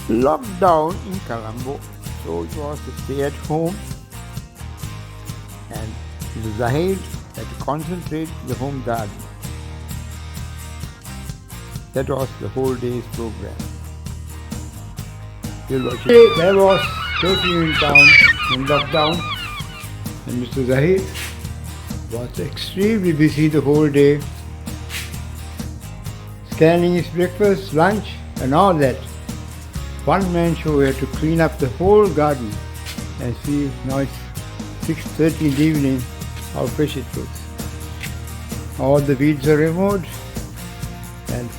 lockdown in Colombo. So it was to stay at home, and Zahir had to concentrate in the home garden. That was the whole day's program. There was curfew in town, in lockdown, and Mr. Zahir was extremely busy the whole day, scanning his breakfast, lunch, and all that. One man show had to clean up the whole garden, and see now it's 6:30 in the evening, how fresh it looks. All the weeds are removed, and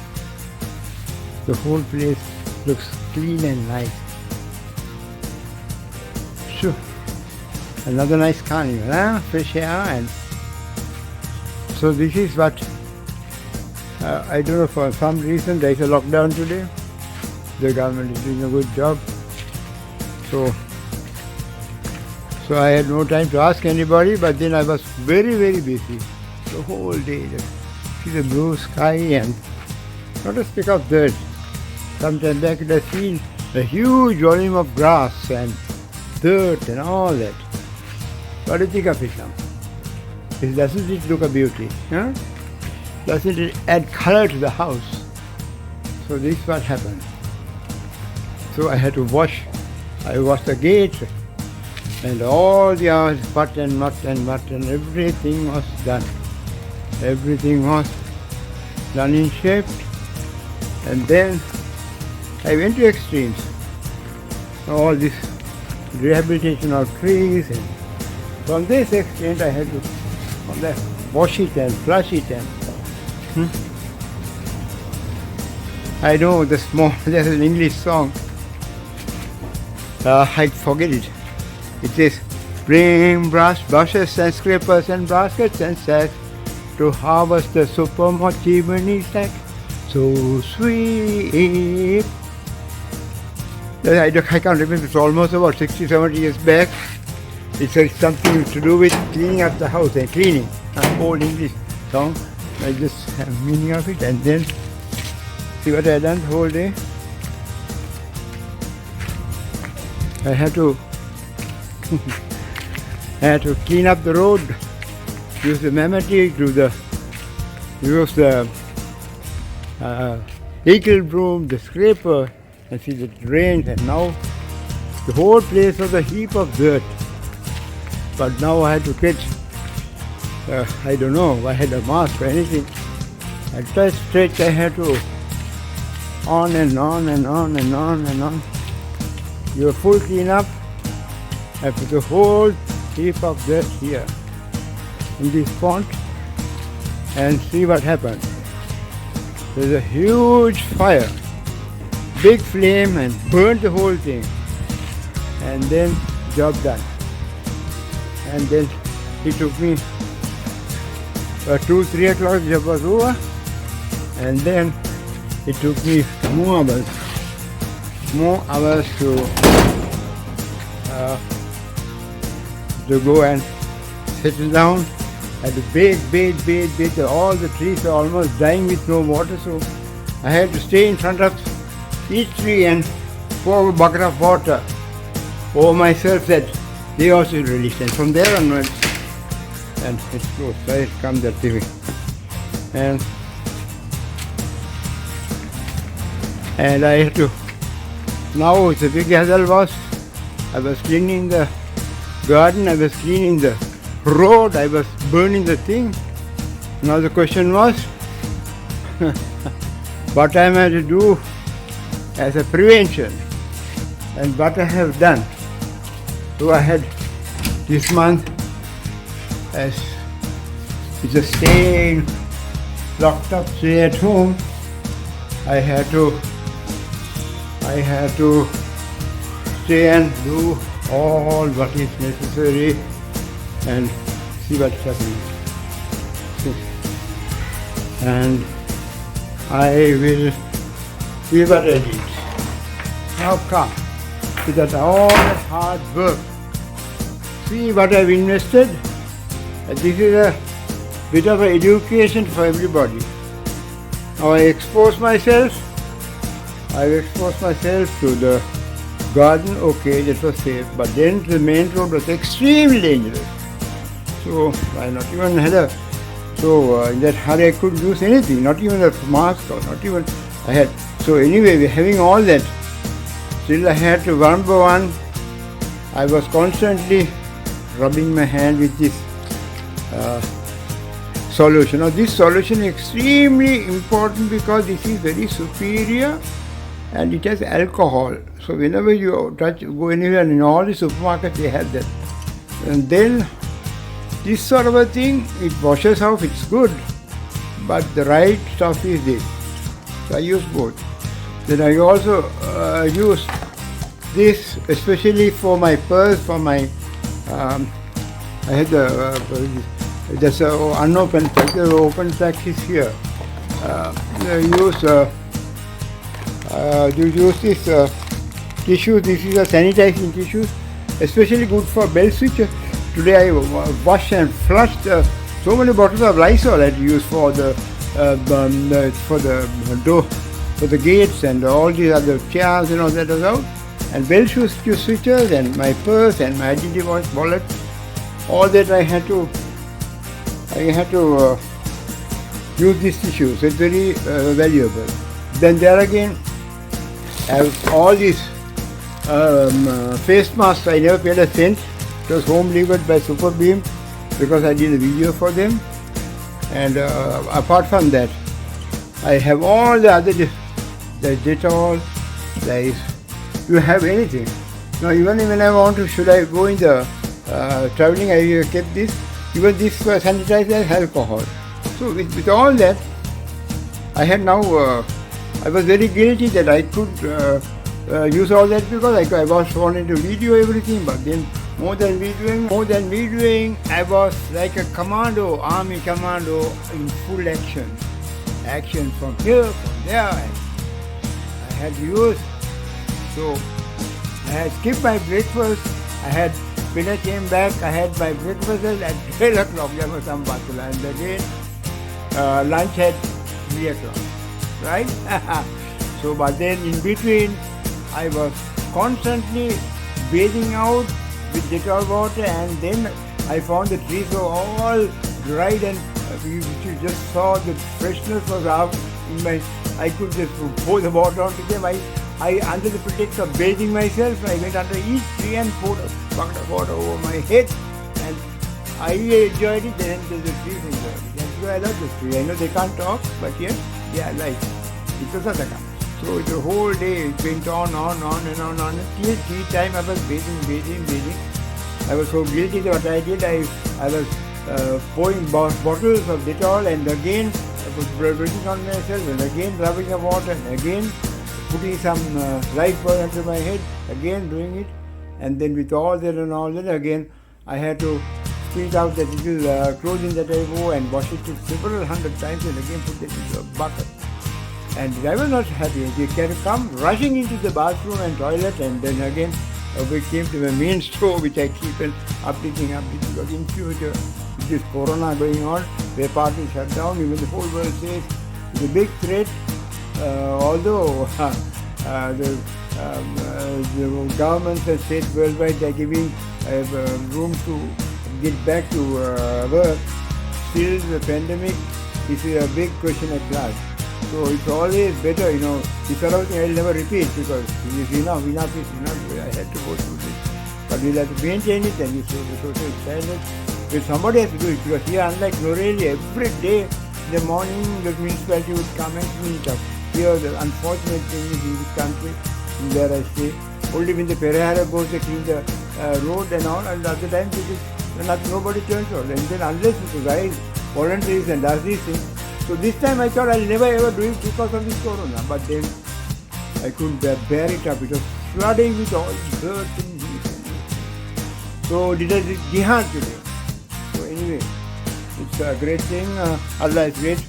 the whole place looks clean and nice. Sure. Another nice carnival, huh? Fresh air. And so this is what I don't know, for some reason there is a lockdown today. The government is doing a good job. So I had no time to ask anybody, but then I was very, very busy the whole day. See the blue sky and not a speck of dirt. Sometime back I seen a huge volume of grass and dirt and all that. What do you think of it now? Doesn't it look a beauty? Huh? Doesn't it add color to the house? So this is what happened. So I had to wash. I washed the gate and all the butt and mutt and everything was done. Everything was done in shape. And then I went to extremes. All this rehabilitation of trees, and from this extent I had to wash it and flush it and I know there's an English song. I forget it. It says, bring brushes and scrapers and baskets and sacks to harvest the super chimney stack. So sweet. I can't remember, it's almost about 60, 70 years back. It's something to do with cleaning up the house and cleaning. An old English song. I just have meaning of it, and then see what I done the whole day. I had to clean up the road, use the mammoth, use the vehicle broom, the scraper, and see the rain, and now the whole place was a heap of dirt. But now I had to get, I don't know, I had a mask or anything. At first stretch I had to on and on and on and on and on. You a full clean up. I put the whole heap of dirt here in this pond and see what happened. There's a huge fire, big flame, and burned the whole thing. And then job done. And then it took me 2-3 o'clock, job was over. And then it took me more hours to go and settle down. I had to bathe. All the trees are almost dying with no water, so I had to stay in front of each tree and pour a bucket of water over myself that they also released. And from there onwards, and it's close, so it comes that way. And I had to, now the big hassle was, I was cleaning the garden, I was cleaning the road, I was burning the thing. Now the question was, what I had to do as a prevention, and what I have done. So I had this month, as it's a stay locked up, stay at home, I had to stay and do all what is necessary and see what's happening. And I will see what I did. How come? Without all that hard work. See what I've invested. And this is a bit of an education for everybody. Now I expose myself, I exposed myself to the garden, okay, that was safe, but then the main road was extremely dangerous. So I not even had a, so in that hurry I couldn't use anything, not even a mask or not even, I had, so anyway, we're having all that. Still I had to, one by one, I was constantly rubbing my hand with this solution. Now this solution is extremely important because this is very superior and it has alcohol. So whenever you go anywhere in all the supermarkets they have that. And then this sort of a thing, it washes off, it's good, but the right stuff is this. So I use both. Then I also use this especially for my purse, for my, I had there's an unopened pack, the open pack is here. You use this tissue, this is a sanitizing tissue, especially good for bell switches. Today I washed and flushed so many bottles of Lysol I had to use for the door, for the gates and all these other chairs and all that was out. And bell switches and my purse and my identity wallet, all that I had to use this tissue. So it's very valuable. Then there again, I have all these face masks. I never paid a cent. It was home delivered by Superbeam because I did a video for them. And apart from that, I have all the other, the Dettol, there is, you have anything. Now even when I want to, should I go in the traveling, I kept this. Even this sanitizer has alcohol. So with all that, I had now, I was very guilty that I could use all that because I was wanting to video everything, but then more than videoing, I was like a commando, army commando in full action. Action from here, from there, and I had to use. So I had skipped my breakfast. When I came back, I had my breakfast at 12 o'clock, there was some batula, and again lunch at 3 o'clock, right? So, but then in between, I was constantly bathing out with Dettol water, and then I found the trees were all dried, and you just saw the freshness was out in my, I could just pour the water onto them. I under the pretext of bathing myself, I went under each tree and poured a bucket of water over my head, and I enjoyed it, and the trees enjoyed it. That's why I love the tree. I know they can't talk, but yes, yeah, I like it. It was Sadaka. So the whole day it went on and on. Till tea time I was bathing. I was so guilty that what I did, I was pouring bottles of Dettol, and again I was rubbing on myself, and again rubbing the water, and again putting some light oil onto my head, again doing it, and then with all that again I had to squeeze out that little clothing that I wore and wash it several hundred times, and again put it into a bucket. And I was not happy. They can come rushing into the bathroom and toilet, and then again we came to the main store which I keep on updating because in future with this corona going on, where parties shut down, even the whole world says it's a big threat. Although the governments and states worldwide are giving room to get back to work, still the pandemic is a big question at last. So it's always better, this sort of thing I'll never repeat because enough, I had to go through this. But we'll have to maintain it, and you say the social standards. If somebody has to do it, because here, unlike Norelia, every day in the morning the municipality would come and clean it up. Here, the unfortunate thing is in this country, where I stay, only when the Perahara goes, they clean the road and all, and other times nobody turns out. And then unless the guy volunteers and does these things. So this time I thought I'll never ever do it because of this corona, but then I couldn't bear it up. It was flooding with all dirt and this. So did a jihad today. So anyway, it's a great thing. Allah is great.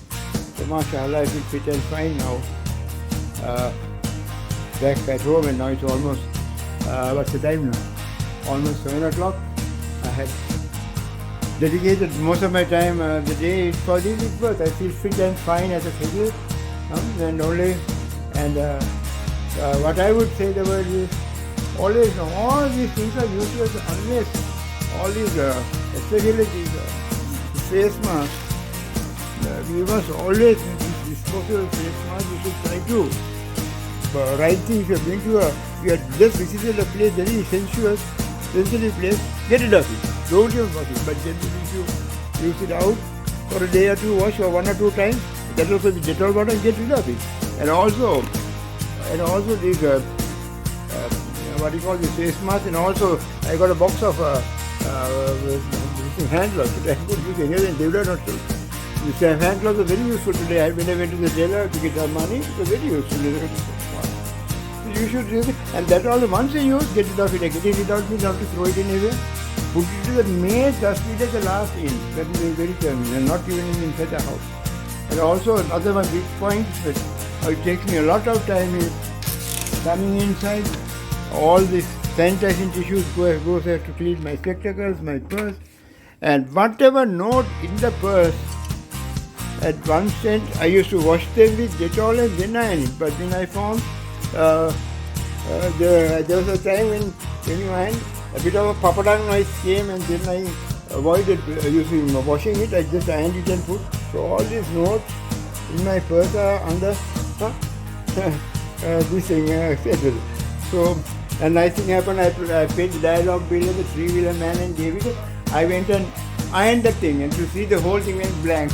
So mashallah, I feel fit and fine now. Back at home, and now it's almost, what's the time now? Almost 7 o'clock. I had dedicated most of my time the day for this birth. I feel fit and fine as a figure, and What I would say the word is always all these things are useless unless all these, especially these face masks. We must always, disposable face mask, we should try to right thing. If you're going to you have just visited a place, very sensitive place, get rid of it. Don't even wash it. But generally if you use it out for a day or two, wash or one or two times, that also with Dettol water, get rid of it. And also these what do you call this face mask, and also I got a box of hand gloves. I could use any other than they were not so. These hand gloves are very useful today. When I went to the tailor to get some money, it was very useful. You should use it, and that all once you use, get it off it. Getting it out means not to throw it anywhere. Put it to the main dustbin at the last in. That is very convenient, and not even inside the house. And also another one big point that it takes me a lot of time is coming inside. All these sanitizing tissues goes there to clean my spectacles, my purse, and whatever note in the purse. At one stage, I used to wash them with Dettol and then iron it. But then I found there was a time when you iron, a bit of a papadang noise came, and then I avoided washing it. I just ironed it and put. So all these notes in my purse are under this thing settled. So a nice thing happened. I paid the dialogue bill of the three-wheeler man and gave it. I went and ironed the thing, and to see the whole thing went blank.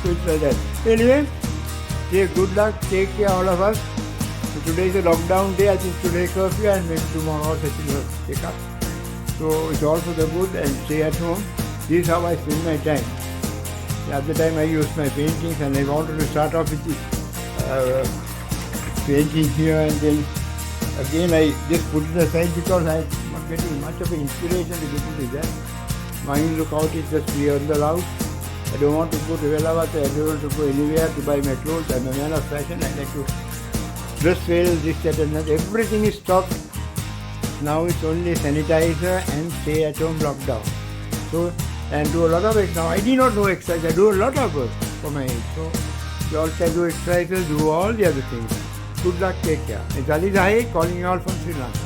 So it's like that. Anyway, good luck. Take care, all of us. So today is a lockdown day. I think today curfew, and maybe tomorrow also will pick up. So it's all for the good, and stay at home. This is how I spend my time. At the time I used my paintings, and I wanted to start off with this painting here, and then again I just put it aside because I'm not getting much of an inspiration to get into that. My lookout is just beyond the house. I don't want to go to Velavata, I don't want to go anywhere to buy my clothes. I'm a man of fashion, I like to dress well, this, that and that. Everything is stopped. Now it's only sanitizer and stay at home lockdown. So, and do a lot of exercise. Now I did not know exercise, I do a lot of work for my age. So you all can do exercises, do all the other things. Good luck, take care. It's Zahir calling you all from Sri Lanka.